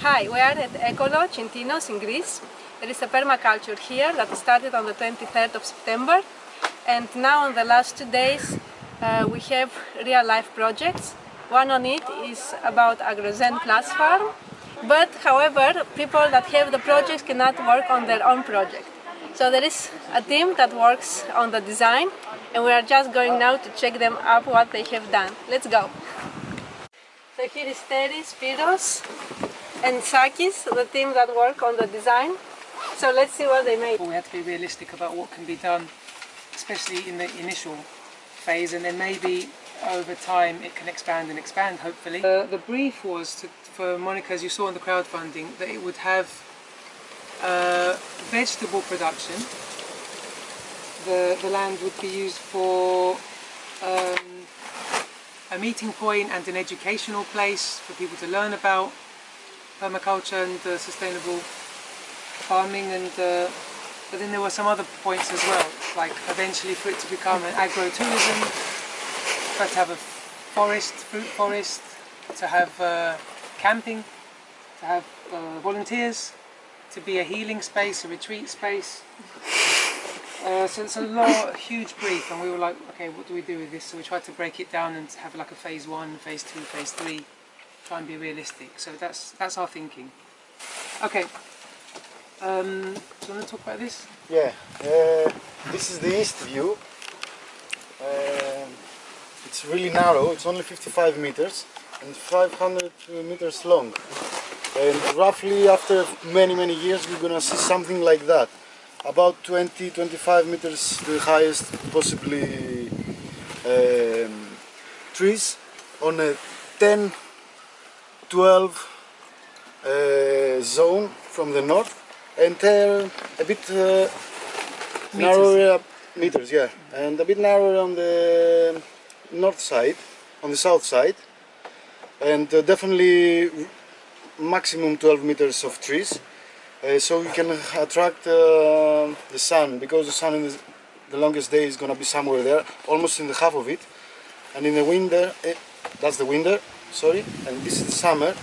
Hi, we are at Ecolodge in Tinos in Greece. There is a permaculture here that started on the 23rd of September, and now on the last 2 days we have real life projects. One on it is about Agrozen Plus farm, but however people that have the projects cannot work on their own project. So there is a team that works on the design, and we are just going now to check them up what they have done. Let's go! So here is Tinos, Spyros and Saki, the team that work on the design. So let's see what they made. We have to be realistic about what can be done, especially in the initial phase, and then maybe over time it can expand and expand, hopefully. The brief was for Monica, as you saw in the crowdfunding, that it would have vegetable production. The land would be used for a meeting point and an educational place for people to learn about permaculture and sustainable farming, and but then there were some other points as well, like eventually for it to become an agro-tourism, but to have a forest, fruit forest, to have camping, to have volunteers, to be a healing space, a retreat space. So it's a huge brief, and we were like, okay, what do we do with this? So we tried to break it down and have like a phase 1, phase 2, phase 3, try and be realistic. So that's our thinking. Okay, do you want to talk about this? Yeah, this is the east view. It's really narrow, it's only 55 meters and 500 meters long. And roughly after many years we're gonna see something like that. About 20-25 meters the highest possibly trees on a 10-12 zone from the north, and a bit narrower meters, yeah, and a bit narrower on the north side, on the south side, and definitely maximum 12 meters of trees. So we can attract the sun, because the sun in the longest day is going to be somewhere there, almost in the half of it, and in the winter, that's the winter, sorry, and this is the summer,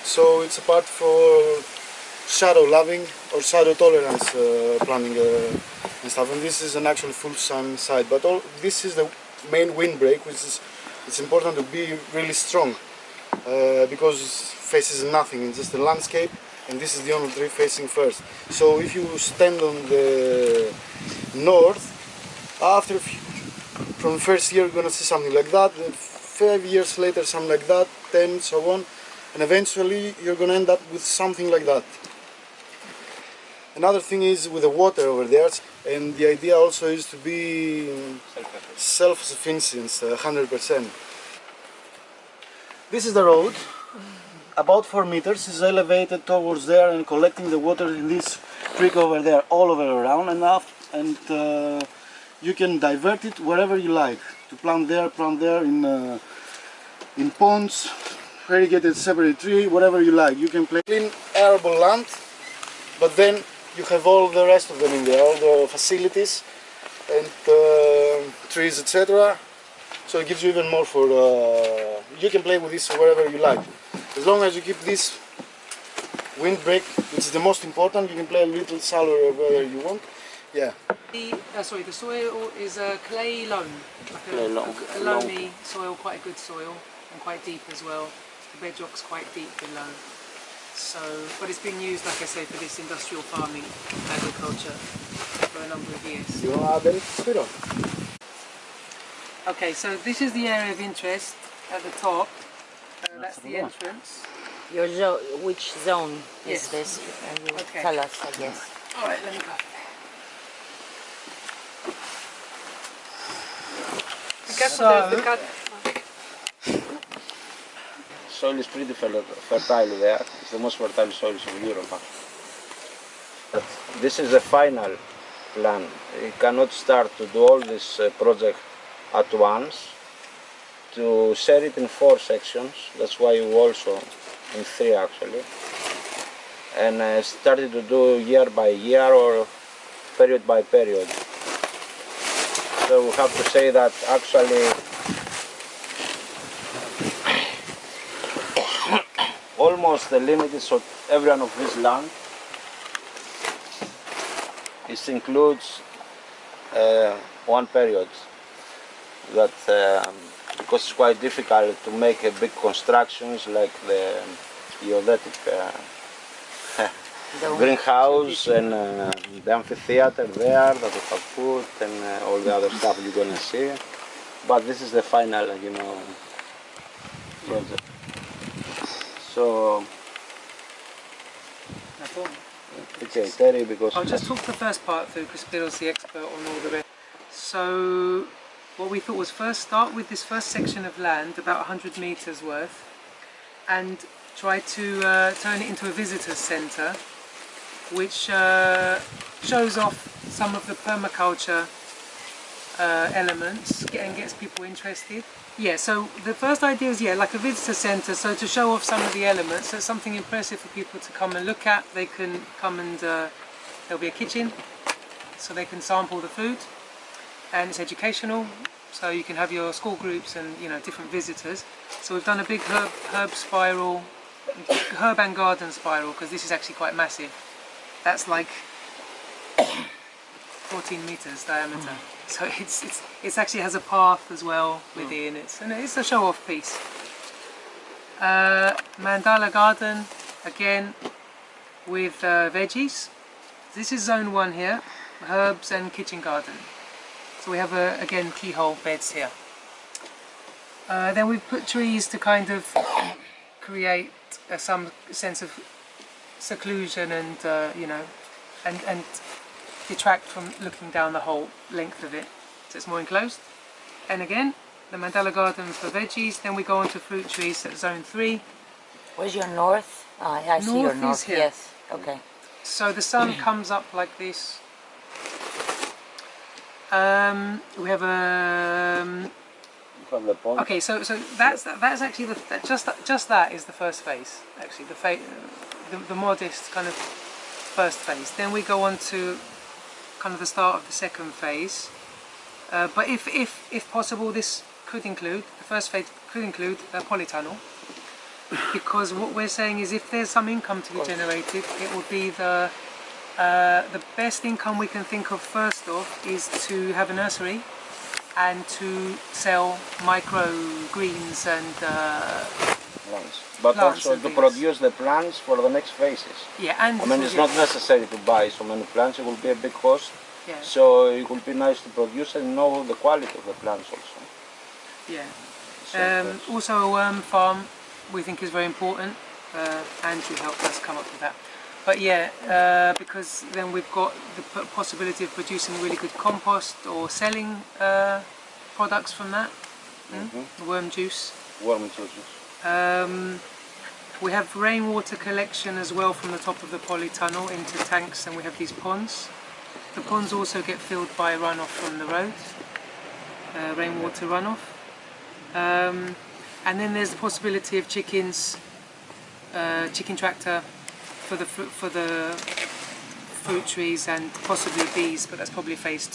so it's a part for shadow loving or shadow tolerance planting and stuff, and this is an actual full sun side, but this is the main windbreak, which is, it's important to be really strong, because it faces nothing, it's just a landscape. And this is the only tree facing first. So if you stand on the north, from the first year you're going to see something like that, 5 years later something like that, 10, so on, and eventually you're going to end up with something like that. Another thing is with the water over there, and the idea also is to be self-sufficient, 100%. This is the road. About 4 meters is elevated towards there and collecting the water in this creek over there, all over around, and you can divert it wherever you like, to plant there in ponds, irrigated separate tree, whatever you like. You can plant clean arable land, but then you have all the rest of them in there, all the facilities and trees, etc. So it gives you even more for, you can play with this wherever you like. As long as you keep this windbreak, which is the most important, you can play a little shallower wherever you want. Yeah. The soil is a clay loam, like a loamy soil, quite a good soil, and quite deep as well. The bedrock's quite deep below. So, but it's been used, like I say, for this industrial farming, agriculture, for a number of years. You want to add Spyro? Okay, so this is the area of interest at the top. That's the entrance. Which zone Yes. is this? You Okay. tell us, I guess. Alright, let me go. Soil is pretty fertile there. It's the most fertile soils of Europe. But this is the final plan. You cannot start to do all this project at once. To share it in 4 sections, that's why we also in 3 actually, and started to do year by year or period by period. So we have to say that actually almost the limit is so everyone of this land. It includes one period that because it's quite difficult to make a big constructions like the geodetic greenhouse and the amphitheater there that we have put and all the other stuff you're gonna see. But this is the final, project. So, okay, Terry, because I'll just talk the first part through because Spiro's the expert on all the rest. So, what we thought was first start with this first section of land, about 100 meters worth, and try to turn it into a visitors centre, which shows off some of the permaculture elements and gets people interested. Yeah, so the first idea is like a visitor centre, so to show off some of the elements, so it's something impressive for people to come and look at. They can come and there'll be a kitchen, so they can sample the food, and it's educational, so you can have your school groups and different visitors. So we've done a big herb and garden spiral, because this is actually quite massive. That's like 14 meters diameter. So it actually has a path as well within it, and it's a show-off piece. Mandala garden again with veggies. This is zone 1 here, herbs and kitchen garden. So we have again keyhole beds here. Then we've put trees to kind of create some sense of seclusion and and detract from looking down the whole length of it, so it's more enclosed. And again, the mandala garden for veggies. Then we go on to fruit trees at zone 3. Where's your north? I see your North is north. here. Yes. Okay. So the sun comes up like this. We have a from the pond. okay. So that's actually just that is the first phase. Actually, the modest kind of first phase. Then we go on to kind of the start of the second phase. But if possible, this could include, the first phase could include a polytunnel, because what we're saying is if there's some income to be generated, it would be the best income we can think of first off is to have a nursery and to sell microgreens and Plants. But plants also and to things. produce the plants for the next phases. Yeah, and I mean, it's not necessary to buy so many plants, it will be a big cost. Yeah. So it will be nice to produce and know the quality of the plants also. Yeah. So that's- Also a worm farm we think is very important. Andrew helped us come up with that. But yeah, because then we've got the possibility of producing really good compost or selling products from that. Worm juice. worm juices. We have rainwater collection as well from the top of the polytunnel into tanks, and we have these ponds. The ponds also get filled by runoff from the road, rainwater runoff. And then there's the possibility of chickens, chicken tractor for the fruit trees, and possibly bees, but that's probably phase 2.